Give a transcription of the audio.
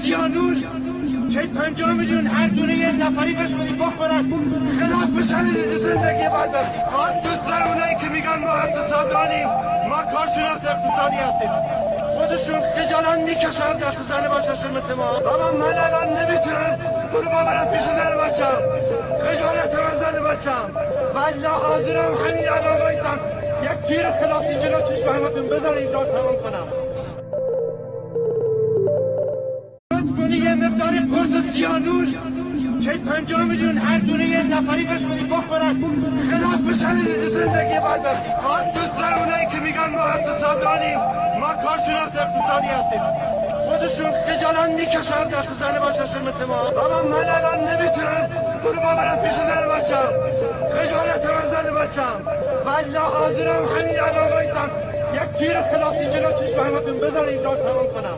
زیانور چه 50 میلیون هر دونه یه نفری بشودید بخورن خلاص بشن زندگی بدبختی. دوستان اونایی که میگن ما اقتصاددانیم، ما کارشناس اقتصادی هستیم، خودشون خجالت میکشن دست زن بچه‌شون مثل ما. بابا من الان نمیتونم برو برم پیش زن بچه‌م، خجالت من زن بچه‌م، والله حاضرم همین الان بایستم یک تیر خلاصی جلو چشم همتون بذار اینجا تمام کنم. یه مقداری قرص زیانور چه 50 میلیون هر دونه یه نفری بشودید بخورن خلاص بشن زندگی بدبختی. دوستان اونایی که میگن ما اقتصاددانیم، ما کارشناس اقتصادی هستیم، خودشون خجالت میکشن دست زن بچه‌شون مثل ما. بابا من الان نمیتونم برو برم پیش زن بچه‌م، خجالت من زن بچه‌م، والله حاضرم همین الان بایستم یک تیر خلاصی جلو چشم همتون بذار اینجا تمام کنم.